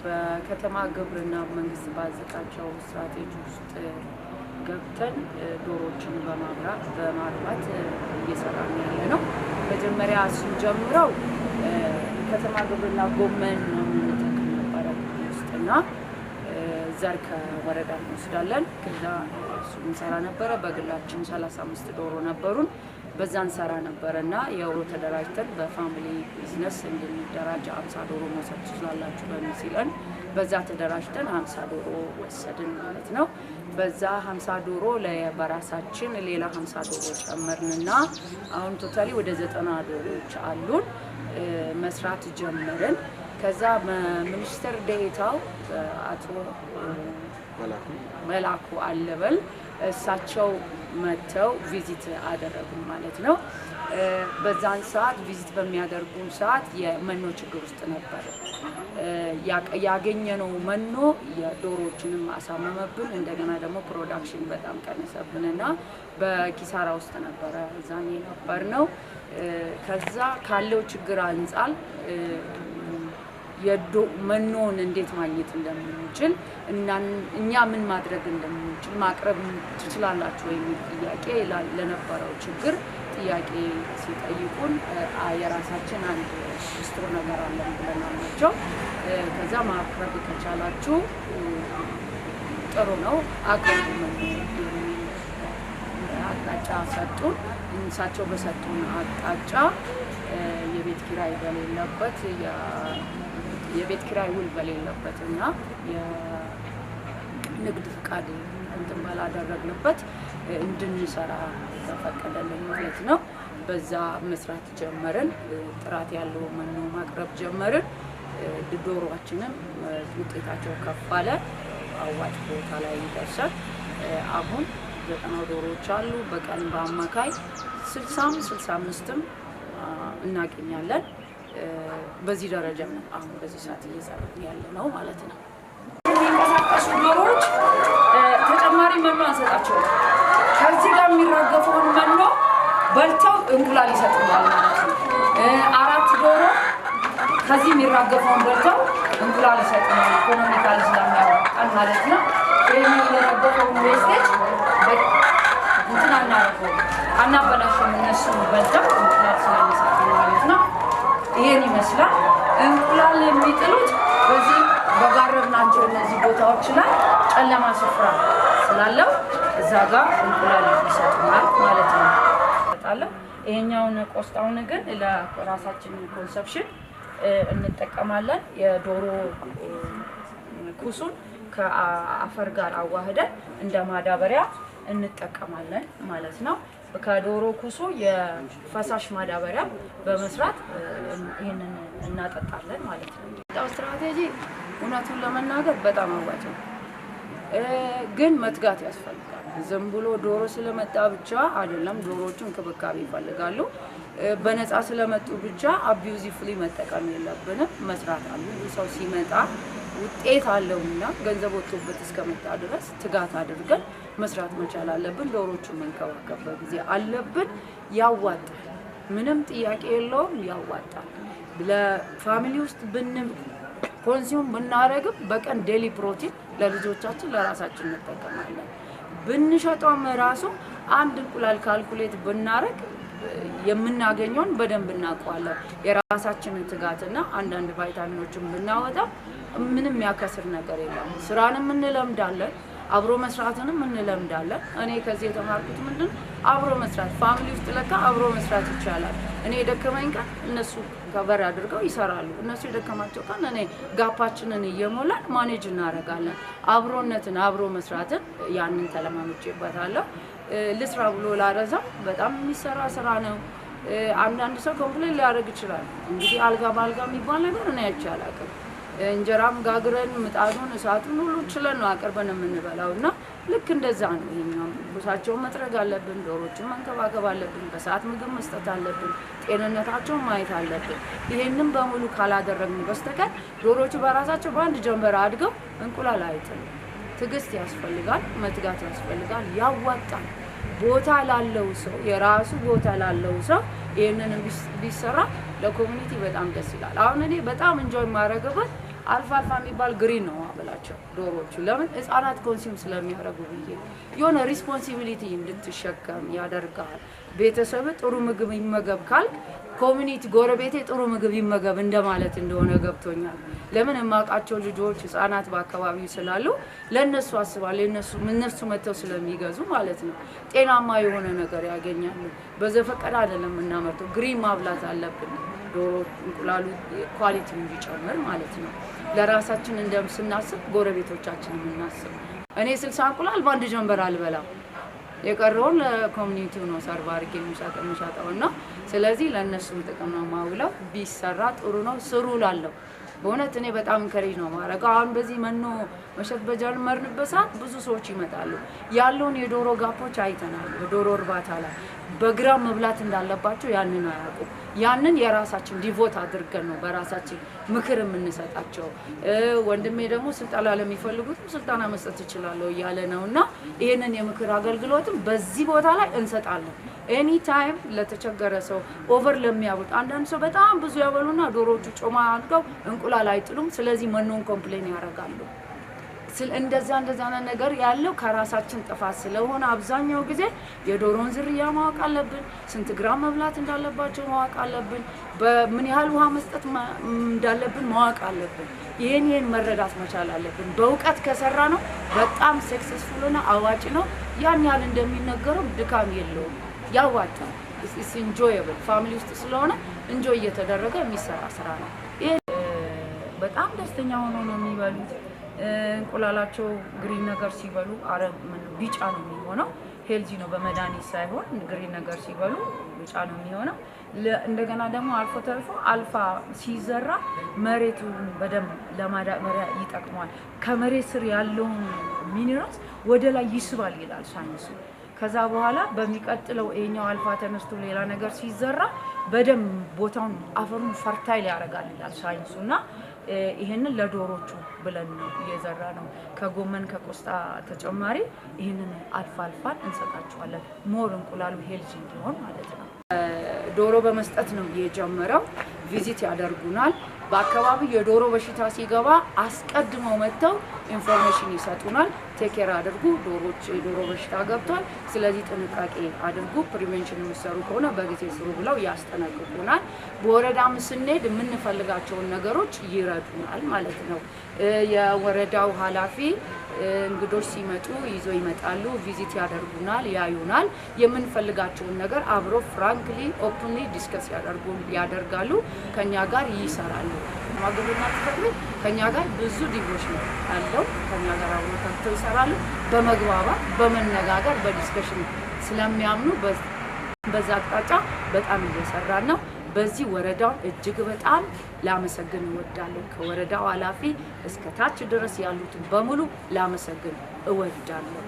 በከተማ ግብርና መንግስት ባዘጋጀው ስትራቴጂ ውስጥ ገብተን ዶሮችን በማርባት እየሰራን ያለነው መጀመሪያ ስንጀምረው ከተማ ግብርና ጎመን ነው የምንተክል ነበር ውስጥና ዘር ከወረዳ እንወስዳለን ከዛ እሱን እንሰራ ነበር በግላችን 35 ዶሮ ነበሩን በዛን ሰራ ነበርና ያው ተደራጅተን በፋሚሊ ቢዝነስ እንድንደራጅ 50 ዶሮ መውሰድ ትችላላችሁ በሚሲለን በዛ ተደራጅተን 50 ዶሮ ወሰድን ማለት ነው በዛ 50 ዶሮ ለበራሳችን ሌላ 50 ዶሮ ጨመርንና አሁን ቶታሊ ወደ 90 ዶሮዎች አሉን መስራት ጀመርን ከዛ ሚኒስትር ዴኤታው አቶ መላኩ አለበል እሳቸው መተው ቪዚት አደረጉ ማለት ነው በዛን ሰዓት ቪዚት በሚያደርጉን ሰዓት የመኖ ችግር ውስጥ ነበር ያገኘነው መኖ የዶሮዎችንም አሳመመብን እንደገና ደግሞ ፕሮዳክሽን በጣም ቀነሰብንና በኪሳራ ውስጥ ነበር ዛኔ ነበርነው ከዛ ካለው ችግር አንፃር መኖን እንዴት ማግኘት እንደምንችል እኛ ምን ማድረግ እንደምንችል ማቅረብ ትችላላችሁ የሚል ጥያቄ ለነበረው ችግር ጥያቄ ሲጠይቁን የራሳችን አንድ ስቶር ነገር አለን ብለናቸው ከዛ ማቅረብ ከቻላችሁ ጥሩ ነው አቅርቡ አቅጣጫ ሰጡን እንሳቸው በሰጡን አቅጣጫ የቤት ኪራይ በሌለበት የቤት ኪራይ ውል በሌለበትና የንግድ ፍቃድ እንትን ባላደረግንበት እንድንሰራ ተፈቀደልን ማለት ነው በዛ መስራት ጀመርን ጥራት ያለው መኖ ማቅረብ ጀመርን ዶሮዎችንም ውጤታቸው ከፍ አለ አዋጭ ቦታ ላይ ደርሰን አሁን 90 ዶሮዎች አሉ በቀን በአማካይ 65 እናገኛለን በዚህ ደረጃ ነው አሁን በዚህ ሰዓት እየሰራን ያለነው ማለት ነው የሚንቀሳቀሱ ዶሮዎች ተጨማሪ መኖ አንሰጣቸው ከዚህ ጋር የሚራገፈውን መኖ በልተው እንቁላል ይሰጡናል ማለት ነው 4 ዶሮ ከዚህ የሚራገፈውን በልተው እንቁላል ይሰጡናል ኢኮኖሚካሊ ስለሚያዋጣን ማለት ነው ይሄን የሚራገፈውን ዌስቴጅ እንትን አናበላሽም እነሱ በልተው እንቁላል ስለሚሰጡን ማለት ነው ይሄን ይመስላል እንቁላል የሚጥሉት በዚህ በጋረብናቸው እነዚህ ቦታዎች ላይ ጨለማ ስፍራ ስላለው እዛ ጋር እንቁላል ይሰጡናል ማለት ነው ታጣለው ይሄኛውን ቆስጣውን ግን ለራሳችን ኮንሰፕሽን እንጠቀማለን የዶሮ ኩሱን ከአፈር ጋር አዋህደን እንደ ማዳበሪያ እንጠቀማለን ማለት ነው ከዶሮ ኩሱ የፈሳሽ ማዳበሪያ በመስራት ይሄንን እናጠጣለን ማለት ነው ስትራቴጂ እውነቱን ለመናገር በጣም አዋጭ ነው ግን መትጋት ያስፈልጋል ዝም ብሎ ዶሮ ስለመጣ ብቻ አይደለም ዶሮዎችን ክብካቤ ይፈልጋሉ በነፃ ስለመጡ ብቻ አቢዩዚፍሊ መጠቀም የለብንም መስራት አሉ ሰው ሲመጣ ውጤት አለውና ገንዘብ ወጥቶበት እስከመጣ ድረስ ትጋት አድርገን መስራት መቻል አለብን ዶሮዎችን መንከባከብ በጊዜ አለብን ያዋጣል ምንም ጥያቄ የለውም ያዋጣል ለፋሚሊ ውስጥ ኮንሱም ብናረግም በቀን ዴሊ ፕሮቲን ለልጆቻችን ለራሳችን እንጠቀማለን ብንሸጠውም ራሱ አንድ እንቁላል ካልኩሌት ብናረግ የምናገኘውን በደንብ እናውቀዋለን የራሳችንን ትጋትና አንዳንድ ቫይታሚኖችን ብናወጣ ምንም ያከስር ነገር የለም ስራንም እንለምዳለን አብሮ መስራትንም እንለምዳለን እኔ ከዚህ የተማርኩት ምንድን አብሮ መስራት ፋሚሊ ውስጥ ለካ አብሮ መስራት ይቻላል እኔ ደከመኝ ቀን እነሱ ከበር አድርገው ይሰራሉ እነሱ የደከማቸው ቀን እኔ ጋፓችንን እየሞላን ማኔጅ እናደርጋለን አብሮነትን አብሮ መስራትን ያንን ተለማምጬበታለሁ ልስራ ብሎ ላረዛ በጣም የሚሰራ ስራ ነው አንዳንድ ሰው ኮምፕሌን ሊያደርግ ይችላል እንግዲህ አልጋ ባልጋ የሚባል ነገር እኔ አይቻላልም እንጀራም ጋግረን ምጣዱን እሳቱን ሁሉ ችለን ነው አቀርበን የምንበላውና ልክ እንደዛ ነው ይሄኛው ቁሳቸውን መጥረግ አለብን ዶሮዎችን መንከባከብ አለብን በሰዓት ምግብ መስጠት አለብን ጤንነታቸውን ማየት አለብን ይሄንን በሙሉ ካላደረግን በስተቀር ዶሮዎቹ በራሳቸው በአንድ ጀንበር አድገው እንቁላል አይጥሉም ትግስት ያስፈልጋል መትጋት ያስፈልጋል ያዋጣል ቦታ ላለው ሰው የራሱ ቦታ ላለው ሰው ይሄንን ቢሰራ ለኮሚኒቲ በጣም ደስ ይላል አሁን እኔ በጣም ኢንጆይ ማድረግበት አልፋልፋ የሚባል ግሪን ነው አበላቸው ዶሮቹ ለምን ህፃናት ኮንሱም ስለሚያደርጉ ብዬ የሆነ ሪስፖንሲቢሊቲ እንድትሸከም ያደርጋል። ቤተሰብ ጥሩ ምግብ ይመገብ ካልክ ኮሚኒቲ ጎረቤቴ ጥሩ ምግብ ይመገብ እንደማለት እንደሆነ ገብቶኛል። ለምን የማውቃቸው ልጆች ህፃናት በአካባቢው ስላሉ ለነሱ አስባለሁ እነሱ መተው ስለሚገዙ ማለት ነው ጤናማ የሆነ ነገር ያገኛሉ። በዘፈቀደ አይደለም እናመርተው ግሪን ማብላት አለብን ዶሮ እንቁላሉ ኳሊቲ እንዲጨምር ማለት ነው። ለራሳችን እንደምስናስብ ጎረቤቶቻችንን እናስብ። እኔ 60 እንቁላል በአንድ ጀንበር አልበላም። የቀረውን ለኮሚኒቲው ነው ሰርቭ አድርጌ የምሸጠውና ስለዚህ ለእነሱም ጥቅም ነው ማውለው። ቢሰራ ጥሩ ነው ስሩ እላለሁ። በእውነት እኔ በጣም እንከሬጅ ነው ማድረገው። አሁን በዚህ መኖ መሸጥ በጀመርንበት ሰዓት ብዙ ሰዎች ይመጣሉ። ያለውን የዶሮ ጋፖች አይተናል። በዶሮ እርባታ ላይ በግራም መብላት እንዳለባቸው ያንን አያውቁም። ያንን የራሳችን ዲቮት አድርገን ነው በራሳችን ምክር የምንሰጣቸው። ወንድሜ ደግሞ ስልጠና ለሚፈልጉት ስልጠና መስጠት ይችላል እያለ ነውና ይሄንን የምክር አገልግሎትም በዚህ ቦታ ላይ እንሰጣለን። ኤኒ ታይም ለተቸገረ ሰው ኦቨር ለሚያበሉት አንዳንድ ሰው በጣም ብዙ ያበሉና ዶሮዎቹ ጮማ አድርገው እንቁላል አይጥሉም። ስለዚህ መኖን ኮምፕሌን ያደርጋሉ። እንደዛ ነገር ያለው ከራሳችን ጥፋት ስለሆነ አብዛኛው ጊዜ የዶሮን ዝርያ ማወቅ አለብን። ስንት ግራም መብላት እንዳለባቸው ማወቅ አለብን። በምን ያህል ውሃ መስጠት እንዳለብን ማወቅ አለብን። ይሄን መረዳት መቻል አለብን። በእውቀት ከሰራ ነው በጣም ሰክሰስፉልና አዋጭ ነው። ያን ያህል እንደሚነገረው ድካም የለውም። ያዋጣል። ኢትስ ኢንጆየብል ፋሚሊ ውስጥ ስለሆነ ኢንጆይ እየተደረገ የሚሰራ ስራ ነው። ይሄ በጣም ደስተኛ ሆኖ ነው የሚበሉት። እንቁላላቸው ግሪን ነገር ሲበሉ ቢጫ ነው የሚሆነው። ሄልዚ ነው በመድኃኒት ሳይሆን ግሪን ነገር ሲበሉ ቢጫ ነው የሚሆነው። እንደገና ደግሞ አልፎ ተርፎ አልፋ ሲዘራ መሬቱን በደንብ ለማዳበሪያ ይጠቅማል። ከመሬት ስር ያለውን ሚኒራልስ ወደ ላይ ይስባል ይላል ሳይንሱ። ከዛ በኋላ በሚቀጥለው ይሄኛው አልፋ ተነስቶ ሌላ ነገር ሲዘራ በደንብ ቦታውን አፈሩን ፈርታይል ያደርጋል ይላል ሳይንሱና ይሄንን ለዶሮቹ ብለን ነው እየዘራ ነው። ከጎመን ከቆስጣ ተጨማሪ ይሄንን አልፋልፋን እንሰጣቸዋለን። ሞር እንቁላሉ ሄልዚ እንዲሆን ማለት ነው። ዶሮ በመስጠት ነው የጀመረው። ቪዚት ያደርጉናል። በአካባቢው የዶሮ በሽታ ሲገባ አስቀድመው መጥተው ኢንፎርሜሽን ይሰጡናል። ቴኬር አድርጉ ዶሮች የዶሮ በሽታ ገብቷል፣ ስለዚህ ጥንቃቄ አድርጉ፣ ፕሪቬንሽን የሚሰሩ ከሆነ በጊዜ ስሩ ብለው ያስጠነቅቁናል። በወረዳም ስንሄድ የምንፈልጋቸውን ነገሮች ይረዱናል ማለት ነው። የወረዳው ኃላፊ እንግዶች ሲመጡ ይዞ ይመጣሉ፣ ቪዚት ያደርጉናል፣ ያዩናል። የምንፈልጋቸውን ነገር አብሮ ፍራንክሊ ኦፕንሊ ዲስከስ ያደርጋሉ፣ ከኛ ጋር ይሰራሉ። ማግብና ተፈጥሮ ከኛ ጋር ብዙ ዲቮሽ ነው አለው። ከኛ ጋር አብሮ ተንተው ይሰራሉ። በመግባባት በመነጋገር በዲስከሽን ስለሚያምኑ በዛ አቅጣጫ በጣም እየሰራን ነው። በዚህ ወረዳው እጅግ በጣም ላመሰግን እወዳለሁ። ከወረዳው ኃላፊ እስከ ታች ድረስ ያሉትን በሙሉ ላመሰግን እወዳለሁ።